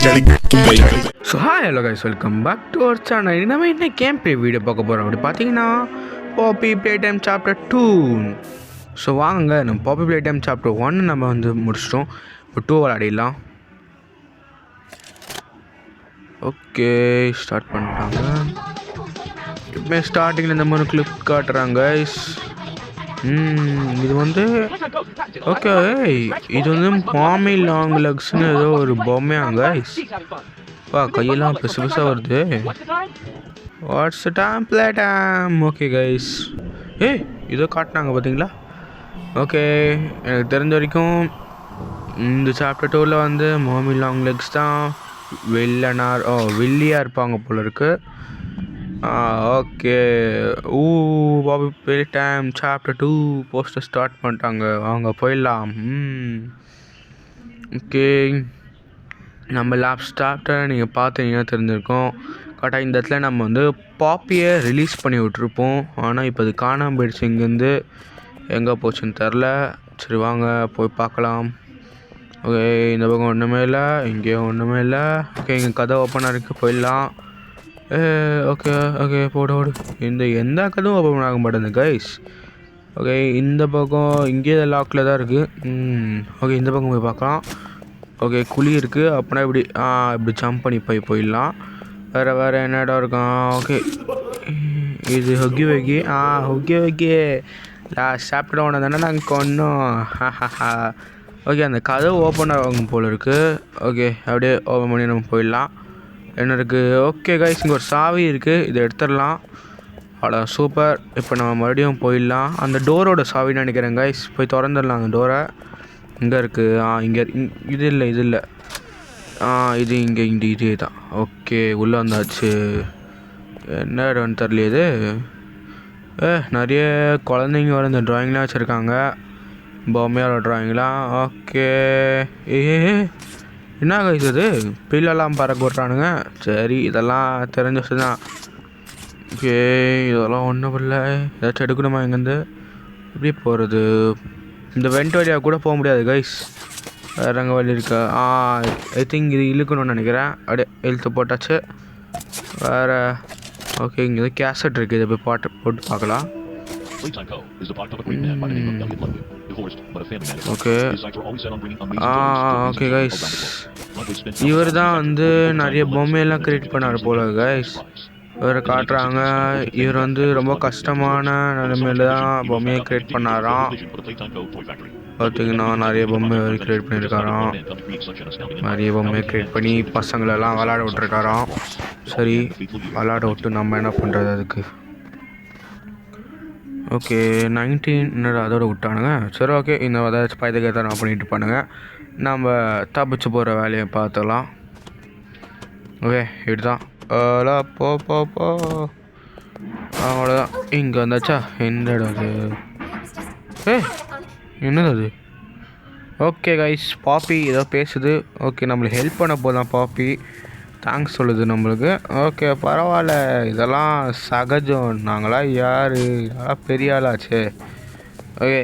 So hi hello guys, welcome back to our channel. நம்ம என்ன game play video பார்க்க போகிறோம் அப்படி பார்த்தீங்கன்னா Poppy play time chapter 2. So வாங்க, நம்ம பாப்பி ப்ளே டைம் சாப்டர் 1 நம்ம வந்து முடிச்சிட்டோம். இப்போ 2 விளையாடிடலாம். ஓகே, ஸ்டார்ட் பண்ணிட்டாங்க. இப்போ ஸ்டார்டிங்கில் இந்த மாதிரி கிளிப் காட்டுறாங்க கைஸ். இது வந்து ஓகே, இது வந்து மாமி லாங் லெக்ஸ்னு ஏதோ ஒரு பொம்மையாங்க கைஸ். கையெல்லாம் பெருசு பெருசாக வருது. Watts time play time. Okay guys, இதோ காட்டினாங்க பார்த்தீங்களா. ஓகே, எனக்கு தெரிஞ்ச வரைக்கும் இந்த சாப்டர் 2ல் வந்து மாமி லாங் லெக்ஸ் தான் வில்லியாக இருப்பாங்க போல இருக்கு. Okay, poppy play time chapter 2 poster start பண்ணிட்டாங்க. வாங்க போயிடலாம். ஓகே, நம்ம லாஸ்ட் சாப்டர் நீங்கள் பார்த்தீங்கன்னா தெரிஞ்சிருக்கோம். கரெக்டாக இந்த இடத்துல நம்ம வந்து பாப்பியை ரிலீஸ் பண்ணி விட்ருப்போம். ஆனால் இப்போ அது காணாமல் போயிடுச்சு. இங்கேருந்து எங்கே போச்சுன்னு தெரில. சரி வாங்க போய் பார்க்கலாம். ஓகே, இந்த பக்கம் ஒன்றுமே இல்லை, இங்கேயும் ஒன்றுமே இல்லை. ஓகே, இங்கே கதை ஓப்பனாக இருக்குது, போயிடலாம். ஓகே ஓகே, போடு. எந்த கதவும் ஓப்பன் ஆக மாட்டேங்குது கைஸ். ஓகே, இந்த பக்கம் இங்கேயே லாக்கில் தான் இருக்குது. ஓகே, இந்த பக்கம் போய் பார்க்கலாம். ஓகே, குழி இருக்குது. அப்படின்னா இப்படி ஜம்ப் பண்ணி போயிடலாம். வேறு என்ன இடம் இருக்கான். ஓகே, இது ஹொக்கி வைக்கி லாஸ்ட் சாப்பிட உடனே தானே நாங்கள் கொன்னோம். ஓகே, அந்த கதவு ஓப்பன் ஆகும் போல் இருக்குது. ஓகே, அப்படியே ஓப்பன் பண்ணி நம்ம போயிடலாம். என்ன இருக்குது. ஓகே கைஸ், இங்கே ஒரு சாவி இருக்குது, இதை எடுத்துடலாம். அவ்வளோ சூப்பர். இப்போ நம்ம மறுபடியும் போயிடலாம். அந்த டோரோட சாவின்னு நினைக்கிறேன் கைஸ். போய் திறந்துடலாம் அந்த டோரை. இங்கே இருக்குது. இங்கே இது இல்லை இது இங்கே இதே தான். ஓகே, உள்ளே வந்தாச்சு. என்ன இடம்னு தெரியல. இது நிறைய குழந்தைங்க வர இந்த ட்ராயிங்லாம் வச்சுருக்காங்க, பொம்மையோட ட்ராயிங்லாம். ஓகே, என்ன கைஸ் இது பில்லெல்லாம் பறக்க விட்றானுங்க. சரி, இதெல்லாம் தெரிஞ்ச விஷயம் தான். ஓகே, இதெல்லாம் ஒன்றும் இல்லை. ஏதாச்சும் எடுக்கணுமா இங்கேருந்து? எப்படி போகிறது? இந்த வெண்ட் வழியாக கூட போக முடியாது கைஸ். வேறு அங்கே வழி இருக்கா? ஐ திங்க் இது இழுக்கணும்னு நினைக்கிறேன். அப்படியே இழுத்து போட்டாச்சு. வேறு ஓகே, இங்கே ஏதோ கேசட் இருக்குது, இதை போய் போட்டு பார்க்கலாம். ஓகே ஓகே கைஸ், இவர் தான் வந்து நிறைய பொம்மையெல்லாம் கிரியேட் பண்ணார் போல கைஸ். இவரை காட்டுறாங்க. இவர் வந்து ரொம்ப கஷ்டமான நிலைமையில தான் பொம்மையை கிரியேட் பண்ணாராம். பார்த்தீங்கன்னா நிறைய பொம்மை கிரியேட் பண்ணியிருக்காராம். நிறைய பொம்மையை கிரியேட் பண்ணி பசங்களெல்லாம் விளாட விட்டுருக்காராம். சரி, விளாட விட்டு நம்ம என்ன பண்ணுறது அதுக்கு. ஓகே, 19 அதோட விட்டானுங்க. சரி ஓகே, இந்த ஏதாச்சும் பயத்துக்கு நான் பண்ணிட்டு பண்ணுங்க. நம்ம தப்பிச்சு போகிற வேலையை பார்த்துக்கலாம். ஓகே, இப்படிதான் போ அவ்வளோதான். இங்கே வந்தாச்சா? எந்த இடம் அது? என்னது அது? ஓகே கைஸ், பாப்பி ஏதோ பேசுது. ஓகே, நம்மளுக்கு ஹெல்ப் பண்ண போதான் பாப்பி. தேங்க்ஸ் சொல்லுது நம்மளுக்கு. ஓகே, பரவாயில்ல, இதெல்லாம் சகஜம். நாங்களாம் யார்? இதெல்லாம் பெரிய ஆளாச்சு. ஓகே,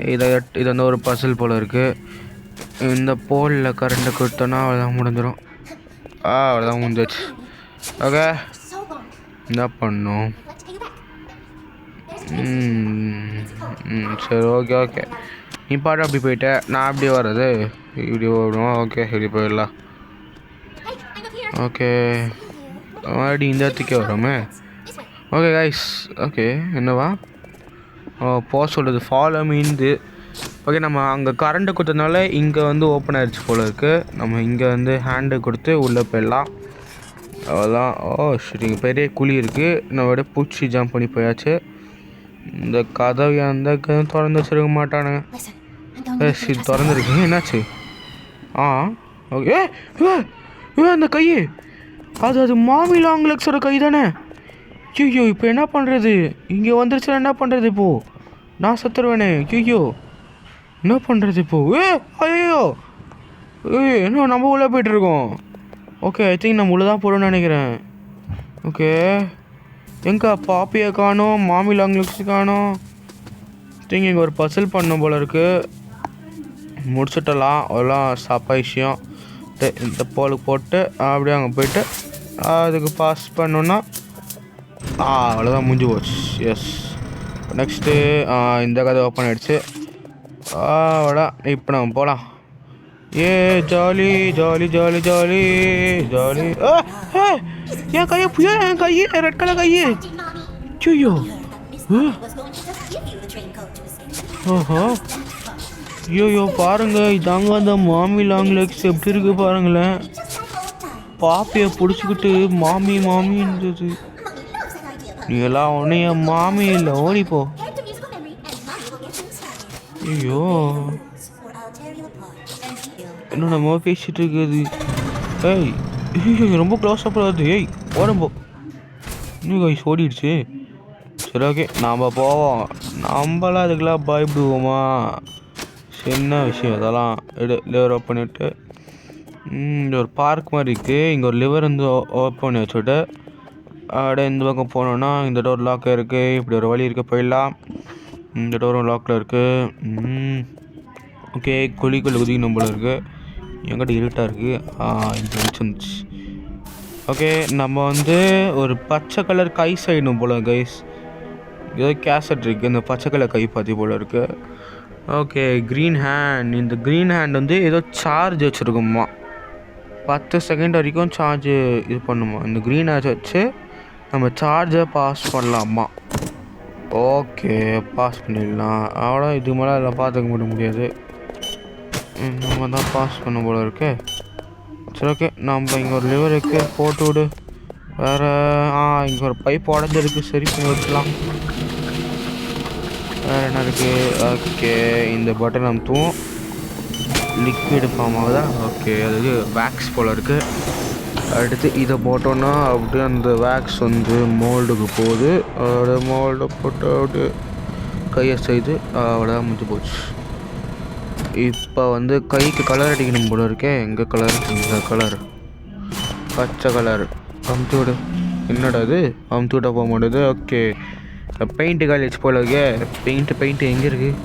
இது வந்து ஒரு பசில் போல் இருக்குது. இந்த போலில் கரண்ட்டை கொடுத்தோன்னா அவ்வளோதான் முடிஞ்சிடும். அவ்வளோதான் முடிஞ்சிச்சு. ஓகே, என்ன பண்ணும்? சரி ஓகே, நீ பாட்டு அப்படி போயிட்டேன், நான் அப்படியே வர்றது இப்படி ஓடுவோம். ஓகே, இப்படி போயிடலாம். ஓகே, மறுபடியும் இந்த இடத்துக்கே வரோமே. ஓகே கைஸ், ஓகே என்னவா போக சொல்லுது, ஃபாலோ மீந்து. ஓகே, நம்ம அங்கே கரண்ட்டு கொடுத்ததுனால இங்கே வந்து ஓப்பன் ஆகிடுச்சு போல இருக்குது. நம்ம இங்கே வந்து ஹேண்டு கொடுத்து உள்ளே போயிடலாம். அவ்வளோதான். சரி, இங்கே பெரிய குழி இருக்குது. நம்ம பூச்சி ஜம்ப் பண்ணி போயாச்சு. இந்த கதவு அந்த திறந்து வச்சுருக்க மாட்டானுங்க. சரி, திறந்துருக்கு. என்னாச்சு? ஓகே, அந்த கை அது மாமி லாங் லெக்ஸோட கை தானே? ஐயோ, இப்போ என்ன பண்ணுறது? இங்கே வந்துருச்சுன்னா என்ன பண்ணுறது? இப்போது நான் செத்துருவேனே. ஐயோ, என்ன பண்ணுறது இப்போது? ஐயோ, என்ன நம்ம உள்ளே போய்ட்டுருக்கோம். ஓகே, ஐ திங்க் நம்ம உள்ளே தான் போகிறோன்னு நினைக்கிறேன். ஓகே, எங்கே பாப்பியை காணோம், மாமி லாங் லெக்ஸ் காணோம். திங்க் இங்கே ஒரு பசில் பண்ணும் போல் இருக்குது. முடிச்சுட்டலாம். அதெல்லாம் சாப்பா விஷயம். கரெக்டு. இந்த போலுக்கு போட்டு அப்படியே அங்கே போயிட்டு அதுக்கு பாஸ் பண்ணோன்னா அவ்வளோதான், முடிஞ்சு போச்சு. எஸ், நெக்ஸ்ட்டு இந்த கதை ஓப்பன் ஆகிடுச்சு. அவ்வளோ, இப்போ நம்ம போகலாம். ஏ jolly jolly jolly jolly jolly. என் கையை புயா, என் கையை ரெட் கலர் கையை. ஐயோ, ஓஹோ, ஐயோ பாருங்க, இதாங்க அந்த மாமி லாங் லெக்ஸ் எப்படி இருக்கு பாருங்களேன். பாப்பியை பிடிச்சிக்கிட்டு மாமி மாமின்றது. நீ எல்லாம் ஒன்று என் மாமி இல்லை, ஓடிப்போ. ஐயோ, என்ன நம்ம பேசிட்டு இருக்குது. ஏய், ரொம்ப க்ளோஸ் அப் வருது. ஏய், ஓடம்போ. இன்னும் கைஸ் ஓடிடுச்சு. சரி, ஓகே, நாம் போவோம். நம்மளாம் அதுக்கெல்லாம் பயப்படுவோமா? சின்ன விஷயம் அதெல்லாம். லிவர் ஓப்பன் பண்ணிவிட்டு இங்கே ஒரு பார்க் மாதிரி இருக்குது. இங்கே ஒரு லிவர் வந்து ஓப்பன் பண்ணி வச்சுட்டு அப்படியே இந்த பக்கம் போனோன்னா இந்த டோர் லாக்காக இருக்குது. இப்படி ஒரு வழி இருக்குது, போயிடலாம். இந்த டோரும் லாக்கில் இருக்குது. ஓகே, குழிக்குள்ள குதிக்கணும் போல இருக்குது. எங்கிட்ட இருட்டாக இருக்குது. இந்த வந்துச்சு. ஓகே, நம்ம வந்து ஒரு பச்சை கலர் கை செய்யணும் போல் கைஸ். ஏதோ கேசட் இருக்குது, இந்த பச்சை கலர் கை பார்த்தி போல் இருக்குது. Okay, green hand. இந்த க்ரீன் ஹேண்ட் வந்து ஏதோ சார்ஜ் வச்சுருக்குமா, 10 செகண்ட் வரைக்கும் சார்ஜ் இது பண்ணுமா. இந்த க்ரீன் ஹேண்ட் வச்சு நம்ம சார்ஜை பாஸ் பண்ணலாமா. ஓகே, பாஸ் பண்ணிடலாம். அவ்வளோ, இது மேலே அதில் பார்த்துக்க முடியாது. நம்ம தான் பாஸ் பண்ண போல இருக்கு. சரி, ஓகே, நம்ம இங்கே ஒரு லிவர் இருக்குது, போட்டு விடு. வேறு இங்கே ஒரு பைப் உடஞ்சிருக்கு, சரி பண்ணி வச்சுக்கலாம். வேறு என்ன இருக்குது? ஓகே, இந்த பட்டன் நம்ம தூவும், லிக்விட் ஃபார்ம் ஆகுதா. ஓகே, அது வேக்ஸ் போல் இருக்குது. அடுத்து இதை போட்டோன்னா அப்படியே அந்த வேக்ஸ் வந்து மோல்டுக்கு போகுது. அதோட மோல்டை போட்டு அப்படியே கையை செய்து அவ்வளோதான், முடிஞ்சு போச்சு. இப்போ வந்து கைக்கு கலர் அடிக்கணும் போல இருக்கே. எங்கே கலர்? இந்த கலர், பச்சை கலர். அமுத்து விடு. என்னடா இது, அமுத்து விட்டா போக மாட்டேது. ஓகே, பெயிண்ட்டு காலேஜ் போல இருக்கே. பெயிண்ட்டு எங்கே இருக்குது?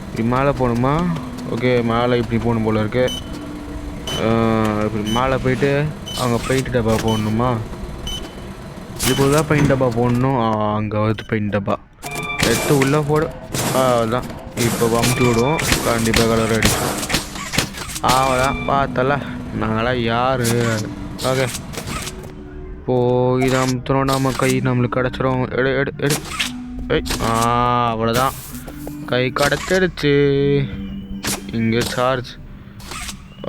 இப்படி மேலே போகணுமா? ஓகே, மேலே இப்படி போகணும் போல இருக்கு. இப்படி மேலே போயிட்டு அங்கே பெயிண்ட் டப்பா போடணுமா? இப்போ தான் பெயிண்ட் டப்பா போடணும். அங்கே வந்து பெயிண்ட் டப்பா எடுத்து உள்ளே போடு. அதுதான், இப்போ அமுத்தி விடுவோம். கண்டிப்பாக கலர் அடிச்சோம். அவ்வளோதான், பார்த்தல நாங்களாம் யார். ஓகே, இப்போது இதை அமுத்துறோம், நம்ம கை நம்மளுக்கு கிடச்சிரும். எடு. அவ்வளோதான், கை கிடச்சிருச்சு. இங்கே சார்ஜ்.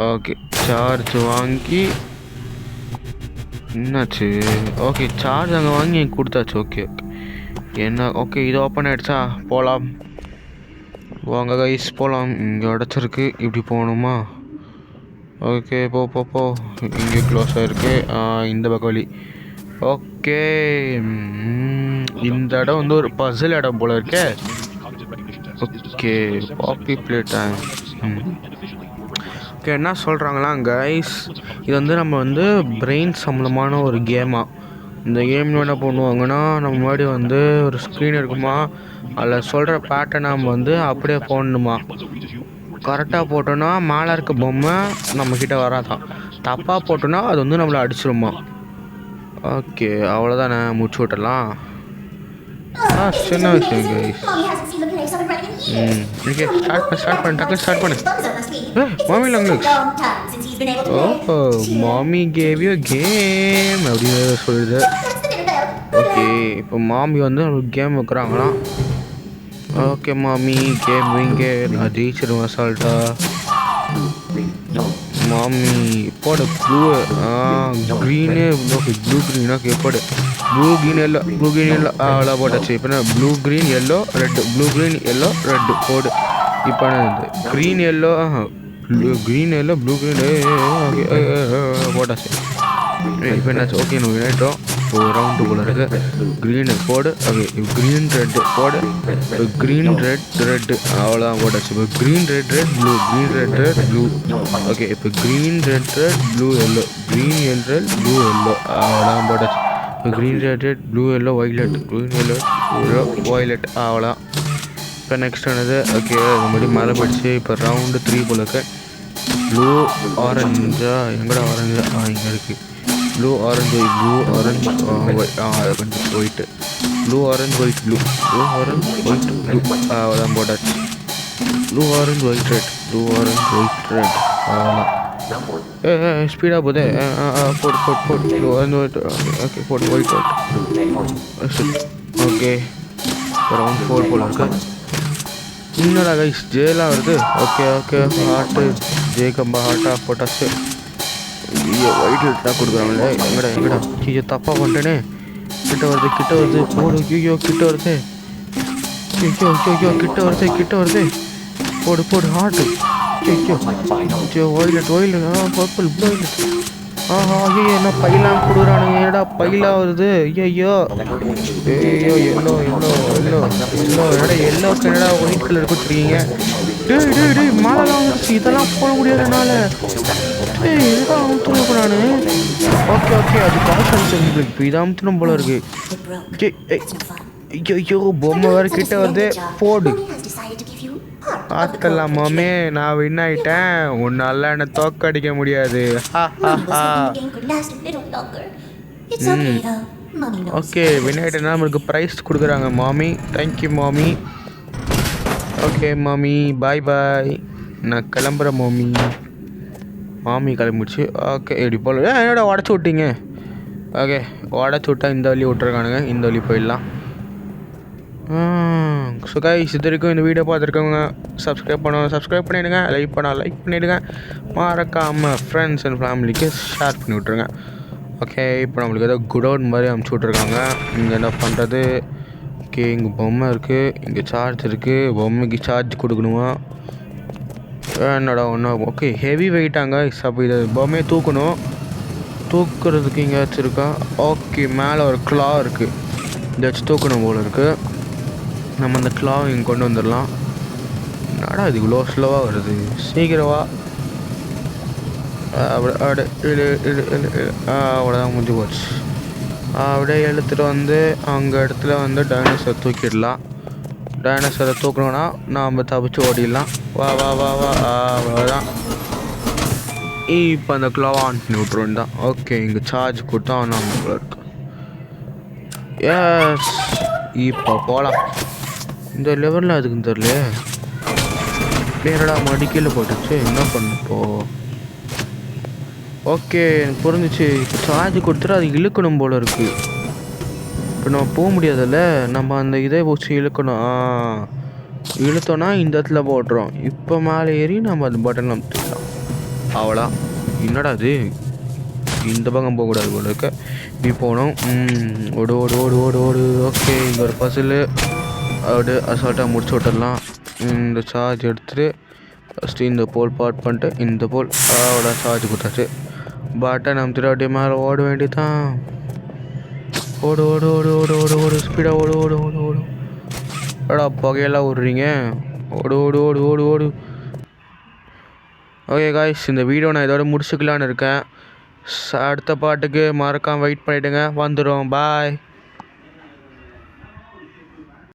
ஓகே, சார்ஜ் வாங்கி என்னாச்சு? ஓகே, சார்ஜ் அங்கே வாங்கி எனக்கு கொடுத்தாச்சு. ஓகே, என்ன? ஓகே, இது ஓப்பன் ஆகிடுச்சா? போகலாம் வாங்க கைஸ், போகலாம். இங்கே அடைச்சிருக்கு, இப்படி போகணுமா? ஓகே, போ. இங்கே க்ளோஸ் ஆகிருக்கு. இந்த பக்கம் வழி. ஓகே, இந்த இடம் வந்து ஒரு பசில் இடம் போல் இருக்கே. ஓகே, பாப்பி பிளேட். ஓகே, என்ன சொல்கிறாங்களா கைஸ், இது வந்து நம்ம வந்து பிரெயின் சம்மந்தமான ஒரு கேமாக. இந்த கேமில் என்ன பண்ணுவாங்கன்னா, நம்ம முன்னாடி வந்து ஒரு ஸ்க்ரீன் இருக்குமா, அதில் சொல்கிற பேட்டர்னை நம்ம வந்து அப்படியே போடணுமா. கரெக்டாக போட்டோன்னா மேலே இருக்க பொம்மை நம்மக்கிட்ட வராதான். தப்பாக போட்டோன்னா அது வந்து நம்மளை அடிச்சிருமா. ஓகே, அவ்வளோதானே, முடிச்சு விட்டலாம். சின்ன விஷயம் கைஸ். ஓகே, ஸ்டார்ட் பண்ணு. மாமி லாங் லெக்ஸ். ஓ, மாமி கேவ் யூ கேம் அப்படின்னு சொல்லுது. ஓகே, இப்போ மாமி வந்து கேம் வைக்கிறாங்களாம். ஓகே, மாமி கேம் வைங்க, நான் ஜெயிச்சிருவேன் அசால்ட்டா. மாமி போட blue green. Okay, blue green. Okay, போடு ப்ளூ க்ரீன் எல்லோ. அவ்வளோ போட்டாச்சு. இப்போ என்ன? Blue green yellow red, blue green yellow red போடு. இப்போ என்ன? Green yellow blue green okay போட்டாச்சு. இப்போ என்னாச்சு? ஓகே, நம்ம விளையாட்டோம். ஒரு ரவுண்டு போல இருக்கு. க்ரீனு போடு. ஓகே, க்ரீன் ரெட்டு போடு. க்ரீன் ரெட்டு அவ்வளோதான் போட்டாச்சு. இப்போ green red blue, green red blue. Okay, இப்போ green red blue yellow, green red blue yellow அவ்வளோதான் போட்டாச்சு. இப்போ green red blue yellow violet, green yellow violet அவ்வளோதான். இப்போ நெக்ஸ்ட் என்னது? ஓகே, இந்த மாதிரி மேலே போயிடுச்சு. இப்போ ரவுண்டு 3 போல இருக்கு. ப்ளூ ஆரஞ்சா எங்கடா ஆரஞ்சா இங்கே இருக்குது. ப்ளூ ஆரஞ்சு ஒயிட் கொஞ்சம் white blue orange white blue white blue அதான் போட்டாச்சு. ப்ளூ ஆரஞ்சு ஒயிட் ரெட் அவ்வளோதான். ஸ்பீடாக போதே போட்டு ப்ளூ ஆரஞ்சு ஒயிட் ஓகே போட்டு ஒயிட் ஓகே ரவுண்ட் 4 போல இருக்கு. என்னடா கைஸ் ஜேலாம் வருது. ஓகே ஹார்ட்டு ஜேகம்பா ஹார்ட்டாக போட்டாச்சு. ஐயோ ஒயிட் தான் கொடுக்குறாங்களே. எங்கடா ஐயோ தப்பாக பண்ணிட்டேனே. கிட்ட வருது போடு. ஐயோ கிட்ட வருது. கிட்ட வருது போடு ஹார்ட்டு. ஐயோ ஒயிலட் பர்பிள் வயலட். ஐயோ என்ன பையெல்லாம் கொடுக்குறானுங்க. ஏடா பையெல்லாம் வருது. ஐயோ எல்லோ என்னடா ஒயிட் கலர் கொடுத்துருக்கீங்க. டேய் மாலைலாம் வந்துருச்சு. இதெல்லாம் போட முடியாதனால இதுதான் அமுத்துணும் நான். ஓகே அது காசு அனுப்பிச்சு இப்போ இதை அமுத்தணும் போல இருக்கு. ஐயோ பொம்மை வேறு கிட்ட வருது. போடு பார்த்தலாம் மாமே, நான் வின் ஆகிட்டேன். உன்னால என்னை தோக்கடிக்க முடியாது. ஓகே வின் ஆகிட்டேன்னா நம்மளுக்கு ப்ரைஸ் கொடுக்குறாங்க மாமி. தேங்க்யூ மாமி. ஓகே மாமி பாய் நான் கிளம்புறேன் மாமி கிளம்பிடுச்சு. ஓகே எப்படி போல என்னோட உடச்சி விட்டீங்க. ஓகே உடச்சி விட்டா இந்த வழி விட்டுருக்கானுங்க. இந்த வழி போயிடலாம். ஸோ கைஸ் இது வரைக்கும் இந்த வீடியோ பார்த்துருக்கவங்க சப்ஸ்கிரைப் பண்ணிவிடுங்க. லைக் பண்ணிவிடுங்க. மறக்காமல் ஃப்ரெண்ட்ஸ் அண்ட் ஃபேமிலிக்கு ஷேர் பண்ணி விட்ருங்க. ஓகே இப்போ நம்மளுக்கு ஏதோ குடவுன் மாதிரி அமுச்சு விட்ருக்காங்க. இங்கே என்ன பண்ணுறது. ஓகே இங்கே பொம்மை இருக்குது, இங்கே சார்ஜ் இருக்குது. பொம்மைக்கு சார்ஜ் கொடுக்கணுமா என்னடா ஒன்றும். ஓகே ஹெவி வெயிட்டாங்க. அப்போ இதை பொம்மையை தூக்குறதுக்கு எங்கேயாச்சும் இருக்கா. ஓகே மேலே ஒரு கிளா இருக்குது. இதை வச்சு தூக்கணும் போல் இருக்குது. நம்ம அந்த கிளாவை இங்கே கொண்டு வந்துடலாம். என்னடா இது இவ்வளோ ஸ்லோவாக வருது. சீக்கிரவா அவ்வளோதான் முடிஞ்சு போச்சு. அப்படியே எடுத்துகிட்டு வந்து அங்கே இடத்துல வந்து டைனோசரை தூக்கிடலாம். டைனோசரை தூக்கணுன்னா நாம் தப்பிச்சு ஓடிடலாம். வா அவ்வளோதான். இப்போ அந்த கிளாவை ஆன் பண்ணி விட்ருவோம் தான். ஓகே இங்கே சார்ஜ் கொடுத்தா நம்ம இருக்கு. எஸ் இப்போ போகலாம். இந்த லெவலில் அதுக்குன்னு தெரியல. பேரடா மடிக்கையில் போட்டுச்சு. என்ன பண்ணப்போ ஓகே எனக்கு புரிஞ்சிச்சு. இப்போ சார்ஜ் கொடுத்துட்டு அது இழுக்கணும் போல் இருக்குது. இப்போ நம்ம போக முடியாதுல்ல. நம்ம அந்த இதை வச்சு இழுக்கணும். இழுத்தோன்னா இந்த இடத்துல போட்டுரும். இப்போ மேலே ஏறி நம்ம அந்த பட்டன் அமுத்திடலாம். அவ்வளோ. என்னடா அது இந்த பக்கம் போகக்கூடாது போல இருக்க. இப்படி போகணும். ஓடு. ஓகே இங்கே ஒரு பசில் அப்படியே அசால்ட்டாக முடிச்சு விட்டுடலாம். இந்த சார்ஜ் எடுத்துகிட்டு ஃபஸ்ட்டு இந்த போல் பாட் பண்ணிட்டு இந்த போல் அவ்வளோ சார்ஜ் கொடுத்தாச்சு. பட்டன் அமுத்திட்டு அப்படியே மேலே ஓட வேண்டியதான். ஓடு ஸ்பீடாக ஓடு. எடா புகையெல்லாம் விட்றீங்க. ஓடு. ஓகே காய்ஸ் இந்த வீடியோ நான் இதோட முடிச்சுக்கலான்னு இருக்கேன். அடுத்த பாட்டுக்கு மறக்காமல் வெயிட் பண்ணிவிடுங்க. வந்துடும். பாய்.